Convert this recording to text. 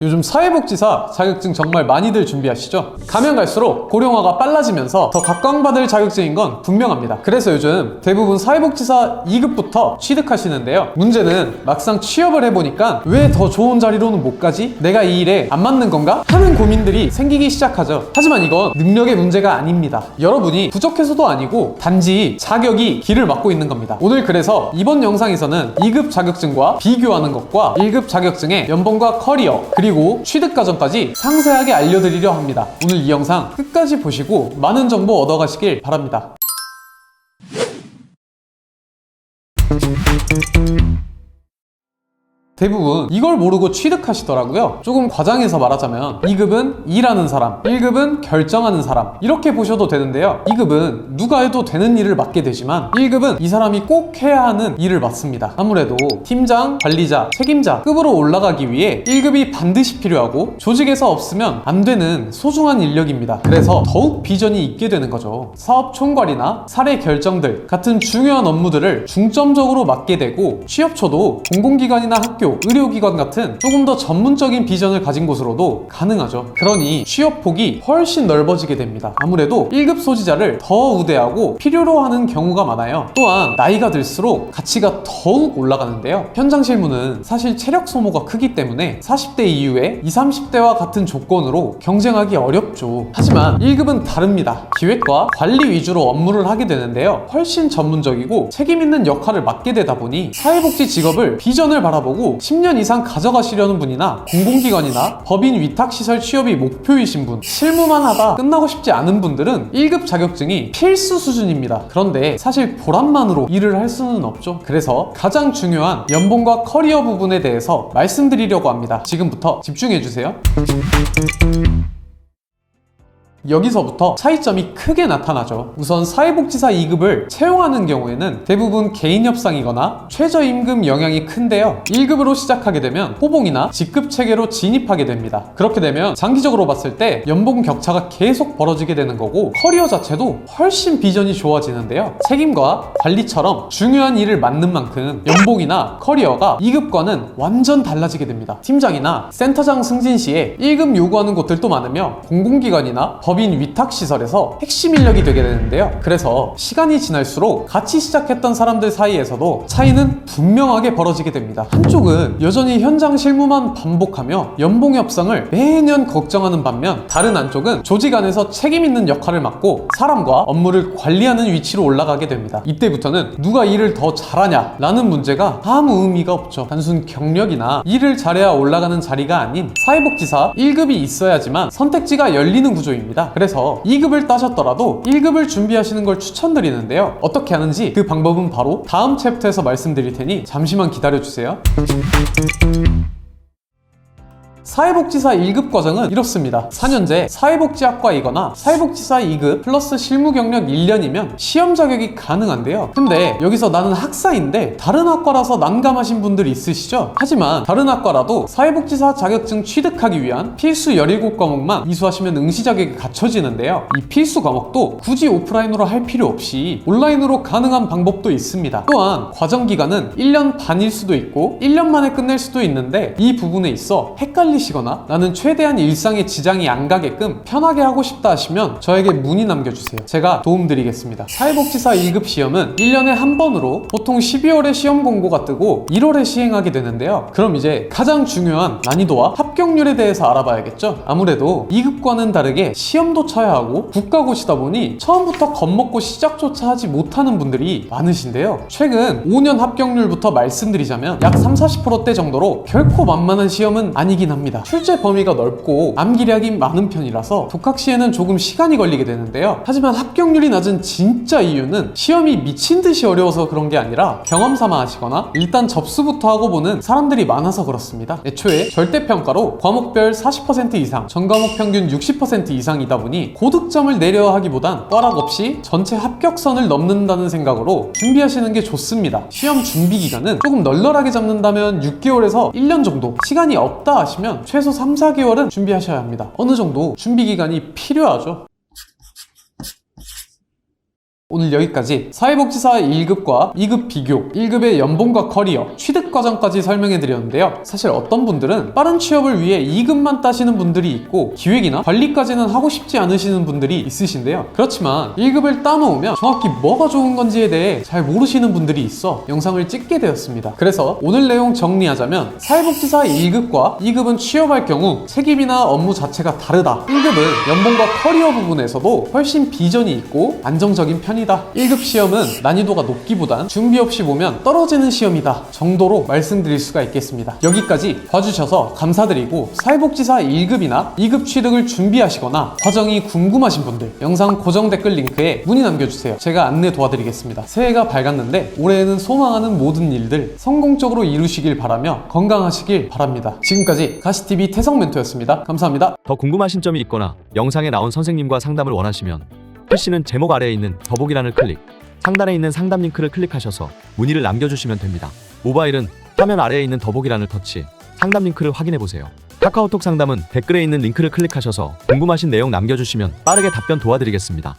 요즘 사회복지사 자격증 정말 많이들 준비하시죠? 가면 갈수록 고령화가 빨라지면서 더 각광받을 자격증인 건 분명합니다. 그래서 요즘 대부분 사회복지사 2급부터 취득하시는데요. 문제는 막상 취업을 해보니까 왜 더 좋은 자리로는 못 가지? 내가 이 일에 안 맞는 건가? 하는 고민들이 생기기 시작하죠. 하지만 이건 능력의 문제가 아닙니다. 여러분이 부족해서도 아니고 단지 자격이 길을 막고 있는 겁니다. 오늘 그래서 이번 영상에서는 2급 자격증과 비교하는 것과 1급 자격증의 연봉과 커리어 그리고 취득 과정까지 상세하게 알려드리려 합니다. 오늘 이 영상 끝까지 보시고 많은 정보 얻어가시길 바랍니다. 대부분 이걸 모르고 취득하시더라고요. 조금 과장해서 말하자면 2급은 일하는 사람, 1급은 결정하는 사람 이렇게 보셔도 되는데요. 2급은 누가 해도 되는 일을 맡게 되지만 1급은 이 사람이 꼭 해야 하는 일을 맡습니다. 아무래도 팀장, 관리자, 책임자 급으로 올라가기 위해 1급이 반드시 필요하고 조직에서 없으면 안 되는 소중한 인력입니다. 그래서 더욱 비전이 있게 되는 거죠. 사업 총괄이나 사례 결정들 같은 중요한 업무들을 중점적으로 맡게 되고 취업처도 공공기관이나 학교, 의료기관 같은 조금 더 전문적인 비전을 가진 곳으로도 가능하죠. 그러니 취업 폭이 훨씬 넓어지게 됩니다. 아무래도 1급 소지자를 더 우대하고 필요로 하는 경우가 많아요. 또한 나이가 들수록 가치가 더욱 올라가는데요. 현장 실무는 사실 체력 소모가 크기 때문에 40대 이후에 20, 30대와 같은 조건으로 경쟁하기 어렵죠. 하지만 1급은 다릅니다. 기획과 관리 위주로 업무를 하게 되는데요. 훨씬 전문적이고 책임 있는 역할을 맡게 되다 보니 사회복지 직업을 비전을 바라보고 10년 이상 가져가시려는 분이나 공공기관이나 법인 위탁시설 취업이 목표이신 분, 실무만 하다 끝나고 싶지 않은 분들은 1급 자격증이 필수 수준입니다. 그런데 사실 보람만으로 일을 할 수는 없죠. 그래서 가장 중요한 연봉과 커리어 부분에 대해서 말씀드리려고 합니다. 지금부터 집중해주세요. 여기서부터 차이점이 크게 나타나죠. 우선 사회복지사 2급을 채용하는 경우에는 대부분 개인협상이거나 최저임금 영향이 큰데요. 1급으로 시작하게 되면 호봉이나 직급 체계로 진입하게 됩니다. 그렇게 되면 장기적으로 봤을 때 연봉 격차가 계속 벌어지게 되는 거고 커리어 자체도 훨씬 비전이 좋아지는데요. 책임과 관리처럼 중요한 일을 맡는 만큼 연봉이나 커리어가 2급과는 완전 달라지게 됩니다. 팀장이나 센터장 승진 시에 1급 요구하는 곳들도 많으며 공공기관이나 법인 위탁시설에서 핵심 인력이 되게 되는데요. 그래서 시간이 지날수록 같이 시작했던 사람들 사이에서도 차이는 분명하게 벌어지게 됩니다. 한쪽은 여전히 현장 실무만 반복하며 연봉 협상을 매년 걱정하는 반면 다른 한쪽은 조직 안에서 책임 있는 역할을 맡고 사람과 업무를 관리하는 위치로 올라가게 됩니다. 이때부터는 누가 일을 더 잘하냐 라는 문제가 아무 의미가 없죠. 단순 경력이나 일을 잘해야 올라가는 자리가 아닌 사회복지사 1급이 있어야지만 선택지가 열리는 구조입니다. 그래서 2급을 따셨더라도 1급을 준비하시는 걸 추천드리는데요. 어떻게 하는지 그 방법은 바로 다음 챕터에서 말씀드릴 테니 잠시만 기다려주세요. 사회복지사 1급 과정은 이렇습니다. 4년제 사회복지학과이거나 사회복지사 2급 플러스 실무 경력 1년이면 시험 자격이 가능한데요. 근데 여기서 나는 학사인데 다른 학과라서 난감하신 분들이 있으시죠? 하지만 다른 학과라도 사회복지사 자격증 취득하기 위한 필수 17과목만 이수하시면 응시 자격이 갖춰지는데요. 이 필수 과목도 굳이 오프라인으로 할 필요 없이 온라인으로 가능한 방법도 있습니다. 또한 과정 기간은 1년 반일 수도 있고 1년 만에 끝낼 수도 있는데 이 부분에 있어 헷갈리시거나 나는 최대한 일상에 지장이 안 가게끔 편하게 하고 싶다 하시면 저에게 문의 남겨주세요. 제가 도움드리겠습니다. 사회복지사 1급 시험은 1년에 한 번으로 보통 12월에 시험 공고가 뜨고 1월에 시행하게 되는데요. 그럼 이제 가장 중요한 난이도와 합격률에 대해서 알아봐야겠죠? 아무래도 2급과는 다르게 시험도 쳐야 하고 국가고시다 보니 처음부터 겁먹고 시작조차 하지 못하는 분들이 많으신데요. 최근 5년 합격률부터 말씀드리자면 약 30-40%대 정도로 결코 만만한 시험은 아니긴 합니다. 출제 범위가 넓고 암기량이 많은 편이라서 독학 시에는 조금 시간이 걸리게 되는데요. 하지만 합격률이 낮은 진짜 이유는 시험이 미친 듯이 어려워서 그런 게 아니라 경험 삼아 하시거나 일단 접수부터 하고 보는 사람들이 많아서 그렇습니다. 애초에 절대평가로 과목별 40% 이상, 전과목 평균 60% 이상이다 보니 고득점을 내려야 하기보단 벼락 없이 전체 합격선을 넘는다는 생각으로 준비하시는 게 좋습니다. 시험 준비 기간은 조금 널널하게 잡는다면 6개월에서 1년 정도, 시간이 없다 하시면 최소 3-4개월은 준비하셔야 합니다. 어느 정도 준비 기간이 필요하죠. 오늘 여기까지 사회복지사 1급과 2급 비교, 1급의 연봉과 커리어, 취득 과정까지 설명해 드렸는데요. 사실 어떤 분들은 빠른 취업을 위해 2급만 따시는 분들이 있고 기획이나 관리까지는 하고 싶지 않으시는 분들이 있으신데요. 그렇지만 1급을 따놓으면 정확히 뭐가 좋은 건지에 대해 잘 모르시는 분들이 있어 영상을 찍게 되었습니다. 그래서 오늘 내용 정리하자면 사회복지사 1급과 2급은 취업할 경우 책임이나 업무 자체가 다르다. 1급은 연봉과 커리어 부분에서도 훨씬 비전이 있고 안정적인 편이다. 1급 시험은 난이도가 높기보단 준비 없이 보면 떨어지는 시험이다 정도로 말씀드릴 수가 있겠습니다. 여기까지 봐주셔서 감사드리고 사회복지사 1급이나 2급 취득을 준비하시거나 과정이 궁금하신 분들 영상 고정 댓글 링크에 문의 남겨주세요. 제가 안내 도와드리겠습니다. 새해가 밝았는데 올해에는 소망하는 모든 일들 성공적으로 이루시길 바라며 건강하시길 바랍니다. 지금까지 가시TV 태성멘토였습니다. 감사합니다. 더 궁금하신 점이 있거나 영상에 나온 선생님과 상담을 원하시면 PC는 제목 아래에 있는 더보기란을 클릭, 상단에 있는 상담 링크를 클릭하셔서 문의를 남겨주시면 됩니다. 모바일은 화면 아래에 있는 더보기란을 터치, 상담 링크를 확인해보세요. 카카오톡 상담은 댓글에 있는 링크를 클릭하셔서 궁금하신 내용 남겨주시면 빠르게 답변 도와드리겠습니다.